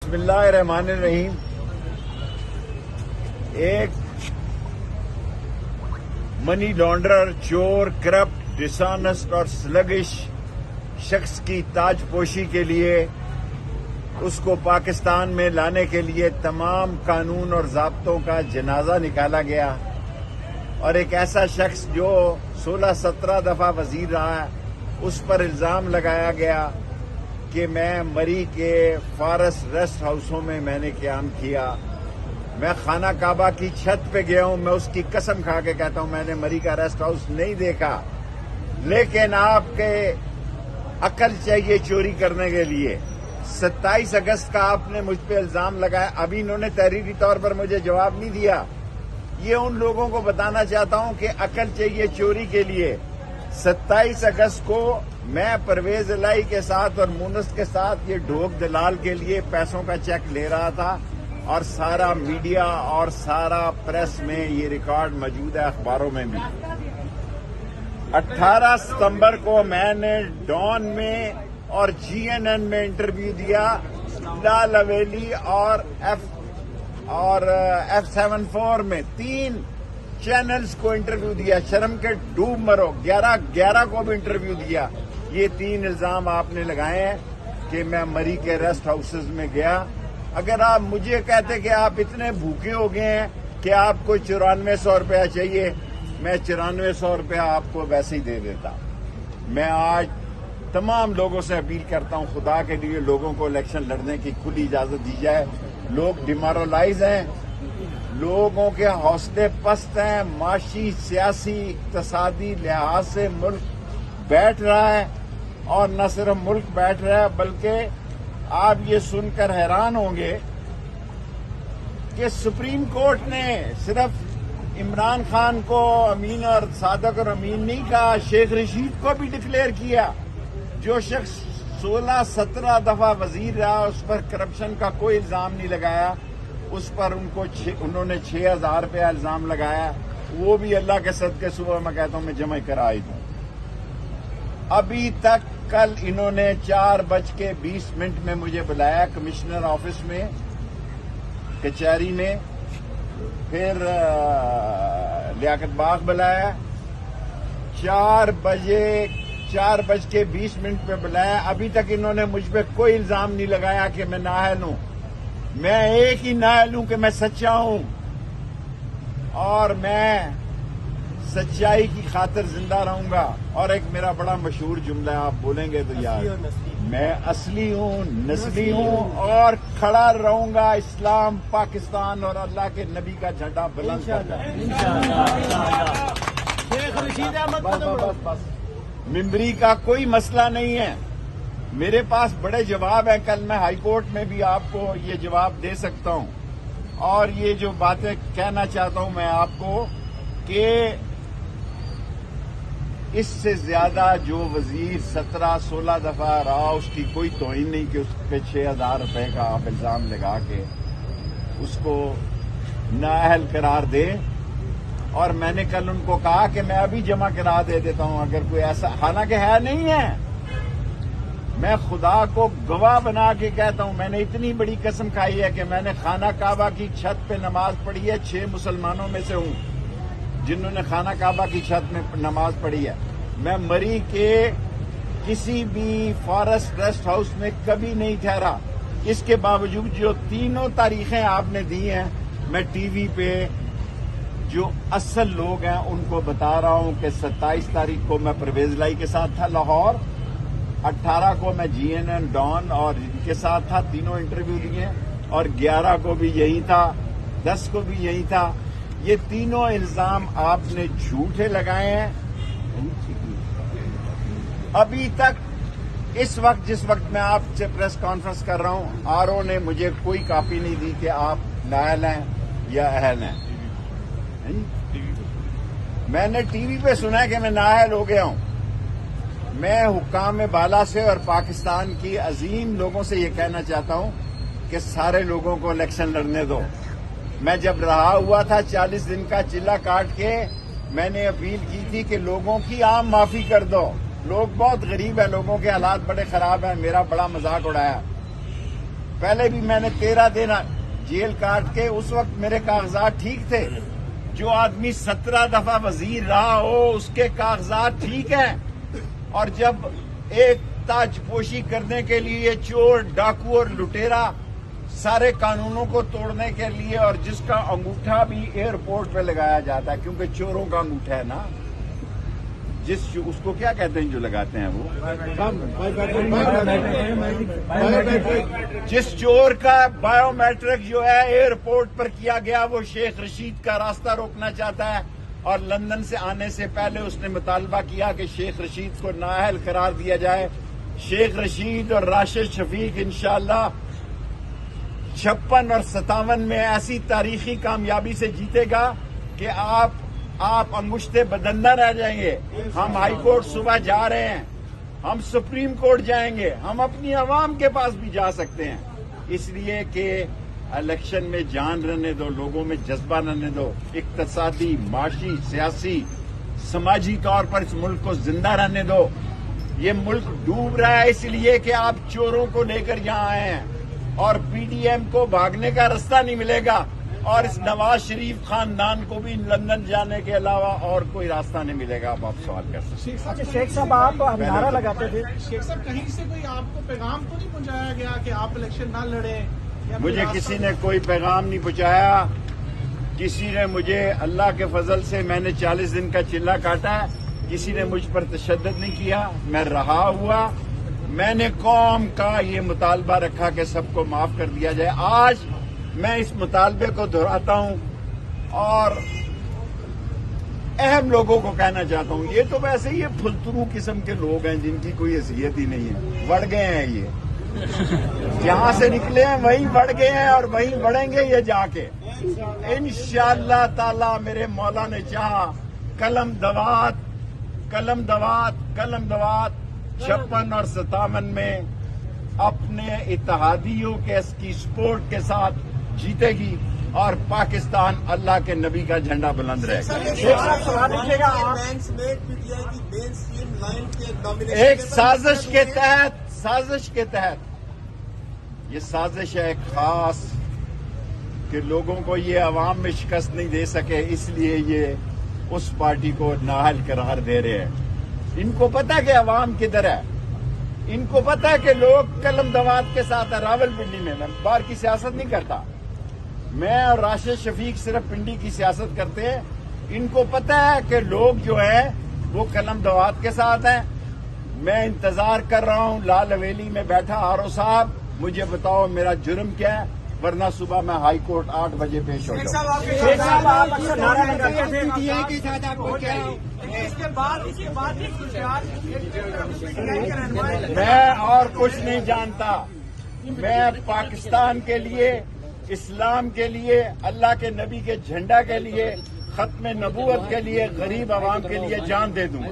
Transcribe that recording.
बिस्मिल्लाह रहमान रहीम। एक money launderer, चोर, corrupt, dishonest और स्लगिश शख्स की ताजपोशी के लिए उसको पाकिस्तान में लाने के लिए तमाम कानून और ज़ाब्तों का जनाजा निकाला गया और एक ऐसा शख्स जो 16-17 दफा वजीर रहा है उस पर इल्जाम लगाया गया कि मैं मरी के फारस रेस्ट हाउसों में मैंने क़याम किया। मैं खाना काबा की छत पे गया हूं, मैं उसकी कसम खा के कहता हूं मैंने मरी का रेस्ट हाउस नहीं देखा, लेकिन आपके अकल चाहिए चोरी करने के लिए। 27 अगस्त का आपने मुझ पे इल्जाम लगाया, अभी इन्होंने तहरीरी तौर पर मुझे जवाब नहीं दिया। ये उन लोगों को बताना चाहता हूं कि अकल चाहिए चोरी के लिए। 27 अगस्त को मैं परवेज इलाही के साथ और मुनस के साथ ये ढोक दलाल के लिए पैसों का चेक ले रहा था और सारा मीडिया और सारा प्रेस में ये रिकॉर्ड मौजूद है, अखबारों में भी। 18 सितंबर को मैंने डॉन में और जीएनएन में इंटरव्यू दिया, लाल हवेली और F74 में 3 चैनल्स को इंटरव्यू दिया। शर्म के डूब मरो। 11 को भी इंटरव्यू दिया। ये 3 इल्जाम आपने लगाए हैं कि मैं मरी के रेस्ट हाउसेज में गया। अगर आप मुझे कहते कि आप इतने भूखे हो गए हैं कि आपको 9400 रुपया चाहिए, मैं 9400 रुपया आपको वैसे ही दे देता। मैं आज तमाम लोगों से अपील करता हूं, खुदा के लिए लोगों को इलेक्शन लड़ने की खुली इजाजत दी जाए। लोग डिमोरलाइज हैं, लोगों के हौसले पस्त हैं, माशी, सियासी, इक्तसादी लिहाज से मुल्क बैठ रहा है और न सिर्फ मुल्क बैठ रहा है बल्कि आप ये सुनकर हैरान होंगे कि सुप्रीम कोर्ट ने सिर्फ इमरान खान को अमीन और सादक और अमीन नहीं कहा, शेख रशीद को भी डिक्लेयर किया। जो शख्स 16-17 दफा वजीर रहा उस पर करप्शन का कोई इल्जाम नहीं लगाया, उस पर उन्होंने 6000 रुपया इल्जाम लगाया, वो भी अल्लाह के सदके सुबह मैं कहता हूं मैं जमा कराई दूं। अभी तक कल इन्होंने 4:20 में मुझे बुलाया कमिश्नर ऑफिस में, कचहरी में, फिर लियाकत बाग बुलाया, 4:20 पे बुलाया। अभी तक इन्होंने मुझ पे कोई इल्जाम नहीं लगाया कि मैं नाअहल हूं। मैं एक ही नाअहल हूं कि मैं सच्चा हूं और मैं सच्चाई की खातिर जिंदा रहूंगा। और एक मेरा बड़ा मशहूर जुमला है, आप बोलेंगे तो यार, मैं असली हूं, नस्ली हूं और खड़ा रहूंगा इस्लाम, पाकिस्तान और अल्लाह के नबी का झंडा बुलंद करना। बस मिंबरी का कोई मसला नहीं है, मेरे पास बड़े जवाब हैं। कल मैं हाई कोर्ट में भी आपको ये जवाब दे सकता हूं। और ये जो बातें कहना चाहता हूं मैं आपको कि इससे ज्यादा जो वजीर 17-16 दफा रहा उसकी कोई तौहीन नहीं कि उस पे 6000 रुपए का आप इल्जाम लगा के उसको नाअहल करार दें। और मैंने कल उनको कहा कि मैं अभी जमा करा दे देता हूं अगर कोई ऐसा, हालांकि है नहीं है। मैं खुदा को गवाह बना के कहता हूं, मैंने इतनी बड़ी कसम खाई है कि मैंने खाना काबा की छत पे नमाज पढ़ी है। 6 मुसलमानों में से हूं जिन्होंने खाना काबा की छत में नमाज पढ़ी है। मैं मरी के किसी भी फॉरेस्ट रेस्ट हाउस में कभी नहीं ठहरा। इसके बावजूद जो 3 तारीखें आपने दी हैं, मैं टीवी पे जो असल लोग हैं उनको बता रहा हूं कि 27 तारीख को मैं परवेज इलाही के साथ था लाहौर, 18 को मैं जीएनएन, डॉन और इनके साथ था, तीनों इंटरव्यू लिए, और 11 को भी यही था, 10 को भी यही था। ये तीनों इल्जाम आपने झूठे लगाए हैं। अभी तक इस वक्त जिस वक्त मैं आपसे प्रेस कॉन्फ्रेंस कर रहा हूं, आरओ ने मुझे कोई कॉपी नहीं दी कि आप नाअहल हैं या अहल हैं। मैंने टीवी पे सुना है कि मैं नाअहल हो गया हूं। मैं हुक्काम बाला से और पाकिस्तान की अजीम लोगों से ये कहना चाहता हूं कि सारे लोगों को इलेक्शन लड़ने दो। मैं जब रहा हुआ था 40 दिन का चिल्ला काट के, मैंने अपील की थी कि लोगों की आम माफी कर दो। लोग बहुत गरीब हैं, लोगों के हालात बड़े खराब हैं, मेरा बड़ा मजाक उड़ाया। پہلے بھی میں نے 13 دن جیل کاٹ کے اس وقت میرے کاغذات ٹھیک تھے. جو آدمی 17 دفعہ وزیر رہا ہو اس کے کاغذات ٹھیک ہیں. اور جب ایک تاج پوشی کرنے کے لیے چور ڈاکو اور لٹیرا سارے قانونوں کو توڑنے کے لیے اور جس کا انگوٹھا بھی ایئرپورٹ پہ لگایا جاتا ہے کیونکہ چوروں کا انگوٹھا ہے نا, اس کو کیا کہتے ہیں جو لگاتے ہیں وہ, جس چور کا بایو میٹرک جو ہے ایئرپورٹ پر کیا گیا وہ شیخ رشید کا راستہ روکنا چاہتا ہے. اور لندن سے آنے سے پہلے اس نے مطالبہ کیا کہ شیخ رشید کو نااہل قرار دیا جائے. شیخ رشید اور راشد شفیق انشاءاللہ 56 اور 57 میں ایسی تاریخی کامیابی سے جیتے گا کہ آپ انگشتے بدندہ رہ جائیں گے. ہم ہائی کورٹ صبح جا رہے ہیں, ہم سپریم کورٹ جائیں گے, ہم اپنی عوام کے پاس بھی جا سکتے ہیں. اس لیے کہ الیکشن میں جان رہنے دو, لوگوں میں جذبہ رہنے دو, اقتصادی, معاشی, سیاسی, سماجی طور پر اس ملک کو زندہ رہنے دو. یہ ملک ڈوب رہا ہے اس لیے کہ آپ چوروں کو لے کر یہاں آئے ہیں اور پی ڈی ایم کو بھاگنے کا راستہ نہیں ملے گا اور اس نواز شریف خاندان کو بھی لندن جانے کے علاوہ اور کوئی راستہ نہیں ملے گا. اب آپ سوال کر سکتے ہیں. شیخ صاحب آپ نعرہ لگاتے تھے, شیخ صاحب کہیں سے کوئی آپ کو پیغام تو نہیں پہنچایا گیا کہ آپ الیکشن نہ لڑیں؟ مجھے کسی نے کوئی پیغام نہیں پہنچایا. کسی نے مجھے, اللہ کے فضل سے میں نے 40 دن کا چلہ کاٹا ہے, کسی نے مجھ پر تشدد نہیں کیا. میں رہا ہوا, میں نے قوم کا یہ مطالبہ رکھا کہ سب کو معاف کر دیا جائے. آج میں اس مطالبے کو دہراتا ہوں اور اہم لوگوں کو کہنا چاہتا ہوں, یہ تو ویسے یہ پھلترو قسم کے لوگ ہیں جن کی کوئی حیثیت ہی نہیں ہے. بڑھ گئے ہیں یہ, جہاں سے نکلے ہیں وہیں بڑھ گئے ہیں اور وہیں بڑھیں گے یہ جا کے انشاءاللہ تعالی. میرے مولا نے چاہا قلم دوات 56 اور 57 میں اپنے اتحادیوں کے اس کی سپورٹ کے ساتھ جیتے گی اور پاکستان اللہ کے نبی کا جھنڈا بلند رہے گا. ایک سازش کے تحت یہ سازش ہے خاص کہ لوگوں کو یہ عوام میں شکست نہیں دے سکے, اس لیے یہ اس پارٹی کو نااہل قرار دے رہے ہیں. ان کو پتا کہ عوام کدھر ہے, ان کو پتا ہے کہ لوگ قلم دوات کے ساتھ ہیں. راول پنڈی میں باہر کی سیاست نہیں کرتا, میں اور راشد شفیق صرف پنڈی کی سیاست کرتے ہیں. ان کو پتا ہے کہ لوگ جو ہیں وہ قلم دوات کے ساتھ ہیں. میں انتظار کر رہا ہوں لال حویلی میں بیٹھا, آرو صاحب مجھے بتاؤ میرا جرم کیا ہے, ورنہ صبح میں ہائی کورٹ 8 بجے پیش ہو جاؤں. شیخ صاحب آپ اکثر نعرہ لگاتے تھے, میں اور کچھ نہیں جانتا. میں پاکستان کے لیے, اسلام کے لیے, اللہ کے نبی کے جھنڈا کے لیے, ختم نبوت کے لیے, غریب عوام کے لیے جان دے دوں.